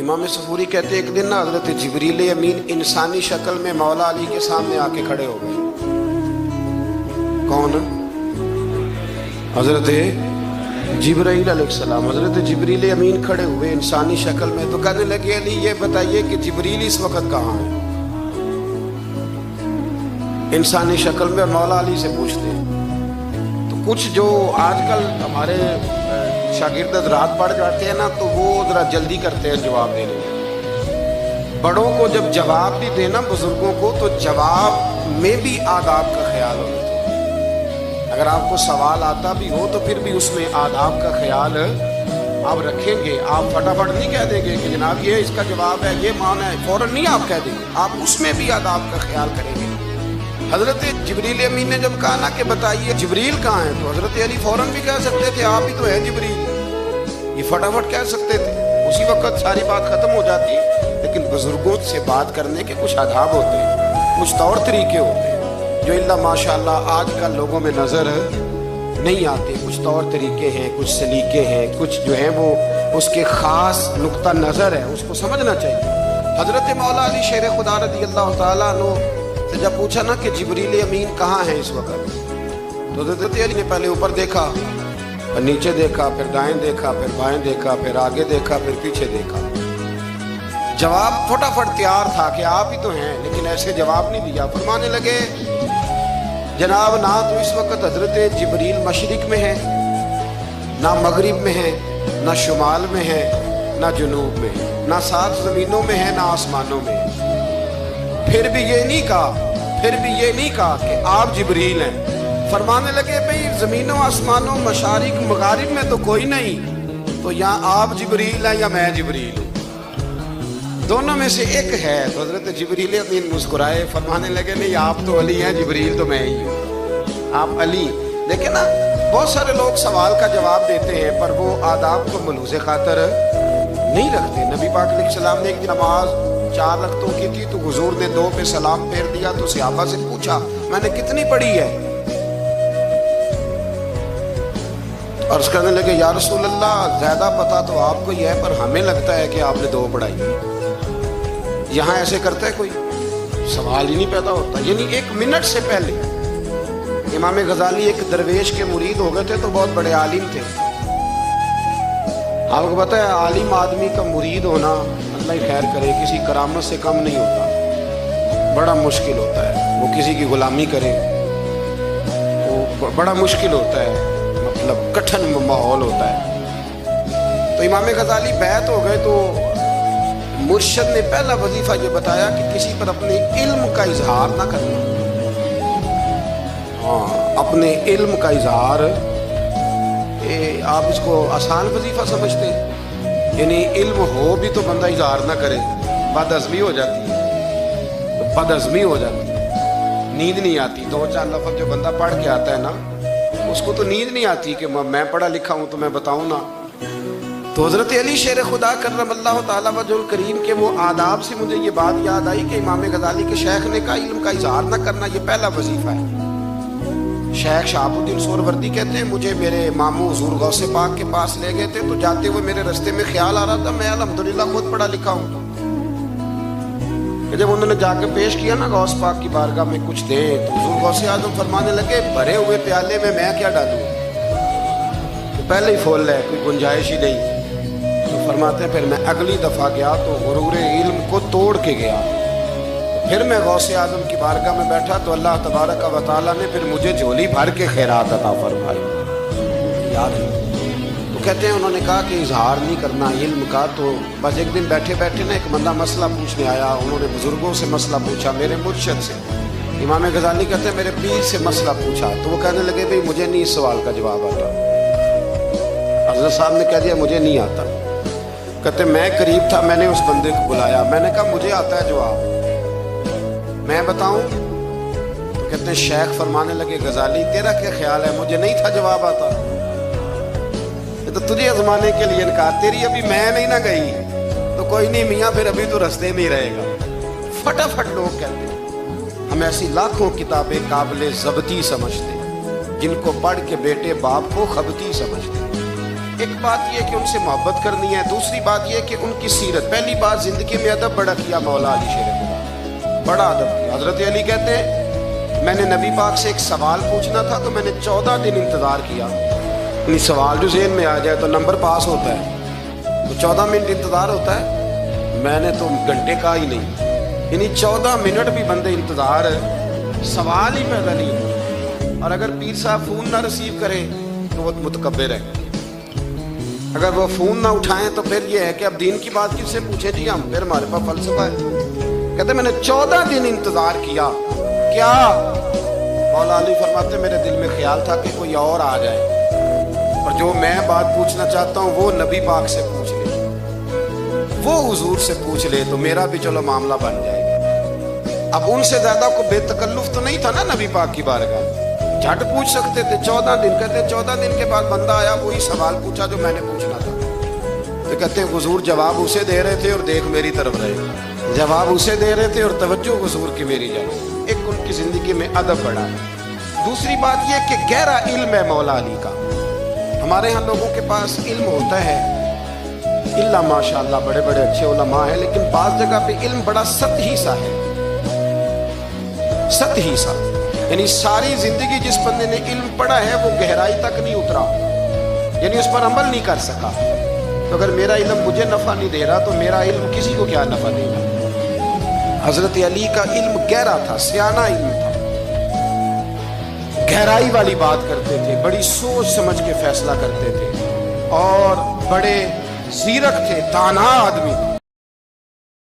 امام صفوری کہتے ہیں ایک دن نا حضرت جبریل امین انسانی شکل میں مولا علی کے سامنے آ کے کھڑے ہو گئے۔ کون؟ حضرت جبرائیل علیہ السلام۔ حضرت جبریل امین کھڑے ہوئے انسانی شکل میں، تو کہنے لگے علی یہ بتائیے کہ جبریل اس وقت کہاں ہے؟ انسانی شکل میں مولا علی سے پوچھتے ہیں۔ تو کچھ جو آج کل ہمارے شاگرد حضرات پڑھ جاتے ہیں نا، تو وہ ذرا جلدی کرتے ہیں جواب دینے میں۔ بڑوں کو جب جواب بھی دینا بزرگوں کو، تو جواب میں بھی آداب کا خیال ہونا چاہیے۔ اگر آپ کو سوال آتا بھی ہو تو پھر بھی اس میں آداب کا خیال آپ رکھیں گے۔ آپ فٹافٹ نہیں کہہ دیں گے کہ جناب یہ اس کا جواب ہے، یہ معنی ہے، فوراً نہیں آپ کہہ دیں گے، آپ اس میں بھی آداب کا خیال کریں گے۔ حضرت جبریل امین نے جب کہا نا کہ بتائیے جبریل کہاں ہے، تو حضرت علی فوراً بھی کہہ سکتے تھے آپ ہی تو ہے جبریل، یہ فٹافٹ کہہ سکتے تھے، اسی وقت ساری بات ختم ہو جاتی۔ لیکن بزرگوں سے بات کرنے کے کچھ آداب ہوتے ہیں، کچھ طور طریقے ہوتے ہیں جو اللہ ماشاءاللہ آج کل لوگوں میں نظر نہیں آتے۔ کچھ طور طریقے ہیں، کچھ سلیقے ہیں، کچھ جو ہیں وہ اس کے خاص نقطہ نظر ہے، اس کو سمجھنا چاہیے۔ حضرت مولا علی شیر خدا رضی اللہ تعالیٰ عنہ سے جب پوچھا نا کہ جبریل امین کہاں ہے اس وقت، تو حضرت علی نے پہلے اوپر دیکھا، پھر نیچے دیکھا، پھر دائیں دیکھا، پھر بائیں دیکھا، پھر آگے دیکھا، پھر پیچھے دیکھا۔ جواب فٹافٹ تیار تھا کہ آپ ہی تو ہیں، لیکن ایسے جواب نہیں دیا۔ فرمانے لگے جناب نہ تو اس وقت حضرت جبریل مشرق میں ہے، نہ مغرب میں ہے، نہ شمال میں ہے، نہ جنوب میں ہے، نہ 7 زمینوں میں ہے، نہ آسمانوں میں ہے۔ پھر بھی یہ نہیں کہا کہ آپ جبریل ہیں۔ فرمانے لگے بھئی زمینوں آسمانوں مشارق مغارب میں تو کوئی نہیں، تو یا آپ جبریل ہیں یا میں جبریل ہوں، دونوں میں سے ایک ہے۔ تو حضرت جبریل امین مسکرائے، فرمانے لگے نہیں آپ تو علی ہیں، جبریل تو میں ہی ہوں، آپ علی۔ لیکن نا بہت سارے لوگ سوال کا جواب دیتے ہیں پر وہ آداب کو ملحوظ خاطر نہیں رکھتے۔ نبی پاک علیہ السلام نے ایک نماز 4 رکعتوں کی تھی، تو حضور نے 2 پہ سلام پھیر دیا، تو صحابہ سے پوچھا میں نے کتنی پڑھی ہے؟ عرض کرنے لگے یا رسول اللہ زیادہ پتا تو آپ کو ہی ہے، پر ہمیں لگتا ہے کہ آپ نے 2 پڑھائی۔ یہاں ایسے کرتا ہے کوئی؟ سوال ہی نہیں پیدا ہوتا۔ یعنی 1 منٹ سے پہلے امام غزالی ایک درویش کے مرید ہو گئے تھے، تو بہت بڑے عالم تھے۔ آپ کو پتہ ہے عالم آدمی کا مرید ہونا اللہ ہی خیر کرے کسی کرامت سے کم نہیں ہوتا، بڑا مشکل ہوتا ہے۔ وہ کسی کی غلامی کرے وہ بڑا مشکل ہوتا ہے، مطلب کٹھن ماحول ہوتا ہے۔ تو امام غزالی بیعت ہو گئے، تو مرشد نے پہلا وظیفہ یہ بتایا کہ کسی پر اپنے علم کا اظہار نہ کرنا۔ اپنے علم کا اظہار، آپ اس کو آسان وظیفہ سمجھتے ہیں؟ یعنی علم ہو بھی تو بندہ اظہار نہ کرے، بد ہضمی ہو جاتی ہے، بد ہضمی ہو جاتی ہے، نیند نہیں آتی۔ 2-4 لفظ جو بندہ پڑھ کے آتا ہے نا، اس کو تو نیند نہیں آتی کہ میں پڑھا لکھا ہوں تو میں بتاؤں نا۔ تو حضرت علی شیر خدا کرم اللہ تعالیٰ وجہ الکریم کے وہ آداب سے مجھے یہ بات یاد آئی کہ امام غزالی کے شیخ نے کہا علم کا اظہار نہ کرنا یہ پہلا وظیفہ ہے۔ شیخ شہاب الدین سہروردی کہتے ہیں مجھے میرے ماموں حضور غوث پاک کے پاس لے گئے تھے، تو جاتے ہوئے میرے رستے میں خیال آ رہا تھا میں الحمدللہ خود پڑھا لکھا ہوں، کہ جب انہوں نے جا کے پیش کیا نا غوث پاک کی بارگاہ میں کچھ دیں، تو حضور غوث اعظم فرمانے لگے بھرے ہوئے پیالے میں کیا ڈالوں، کہ پہلے ہی فول ہے، کوئی گنجائش ہی نہیں۔ تو فرماتے ہیں پھر میں اگلی دفعہ گیا تو غرور علم کو توڑ کے گیا، پھر میں غوث اعظم کی بارگاہ میں بیٹھا تو اللہ تبارک و تعالیٰ نے پھر مجھے جھولی بھر کے خیرات عطا فرمائی۔ یاد ہے؟ تو کہتے ہیں انہوں نے کہا کہ اظہار نہیں کرنا علم کا۔ تو بس ایک دن بیٹھے بیٹھے نا ایک بندہ مسئلہ پوچھنے آیا، انہوں نے بزرگوں سے مسئلہ پوچھا، میرے مرشد سے، امام غزالی کہتے ہیں میرے پیر سے مسئلہ پوچھا، تو وہ کہنے لگے بھئی مجھے نہیں اس سوال کا جواب آتا۔ حضرت صاحب نے کہہ دیا مجھے نہیں آتا۔ کہتے میں قریب تھا، میں نے اس بندے کو بلایا، میں نے کہا مجھے آتا ہے جواب، میں بتاؤں؟ تو کہتے ہیں شیخ فرمانے لگے غزالی تیرا کیا خیال ہے مجھے نہیں تھا جواب آتا؟ یہ تو تجھے آزمانے کے لیے انکار، تیری ابھی میں نہیں نہ گئی تو کوئی نہیں میاں، پھر ابھی تو رستے میں ہی رہے گا۔ فٹافٹ لوگ کہتے ہیں ہم ایسی لاکھوں کتابیں قابل ضبطی سمجھتے ہیں جن کو پڑھ کے بیٹے باپ کو خبتی سمجھتے ہیں۔ ایک بات یہ کہ ان سے محبت کرنی ہے، دوسری بات یہ کہ ان کی سیرت. پہلی بات زندگی میں ادب بڑا کیا مولا علی شیر خدا، بڑا ادب کیا. حضرت علی کہتے ہیں میں نے نبی پاک سے ایک سوال پوچھنا تھا تو میں نے 14 دن انتظار کیا. یعنی سوال جو ذہن میں آ جائے تو نمبر پاس ہوتا ہے، تو 14 منٹ انتظار ہوتا ہے، میں نے تو گھنٹے کا ہی نہیں. یعنی 14 منٹ بھی بندے انتظار، سوال ہی پیدا نہیں ہوتا. اور اگر پیر صاحب فون نہ ریسیو کرے تو وہ متکبر ہے، اگر وہ فون نہ اٹھائیں تو پھر یہ ہے کہ اب دین کی بات کس سے پوچھیں جی ہم، پھر ہمارے پاس فلسفہ ہے. کہتے میں نے 14 دن انتظار کیا. کیا؟ مولا علی فرماتے میرے دل میں خیال تھا کہ کوئی اور آ جائے اور جو میں بات پوچھنا چاہتا ہوں وہ نبی پاک سے پوچھ لے، وہ حضور سے پوچھ لے تو میرا بھی چلو معاملہ بن جائے گا. اب ان سے زیادہ کو بے تکلف تو نہیں تھا نا نبی پاک کی بارگاہ، جھٹ پوچھ سکتے تھے. 14 دن کہتے 14 دن کے بعد بندہ آیا، وہی سوال پوچھا جو میں نے پوچھنا تھا. تو کہتے ہیں حضور جواب اسے دے رہے تھے اور دیکھ میری طرف رہے، جواب اسے دے رہے تھے اور توجہ حضور کی میری جانب. ایک ان کی زندگی میں ادب بڑھا. دوسری بات یہ کہ گہرا علم ہے مولا علی کا. ہمارے ہاں لوگوں کے پاس علم ہوتا ہے اللہ ماشاءاللہ بڑے بڑے اچھے علماء ہیں، لیکن بعض جگہ پہ علم بڑا سطحی سا ہے، سطحی سا. یعنی ساری زندگی جس بندے نے علم پڑھا ہے وہ گہرائی تک نہیں اترا، یعنی اس پر عمل نہیں کر سکا. تو اگر میرا علم مجھے نفع نہیں دے رہا تو میرا علم کسی کو کیا نفع دے گا. حضرت علی کا علم گہرا تھا، سیانہ علم تھا، گہرائی والی بات کرتے تھے، بڑی سوچ سمجھ کے فیصلہ کرتے تھے اور بڑے زیرک تھے، دانا آدمی.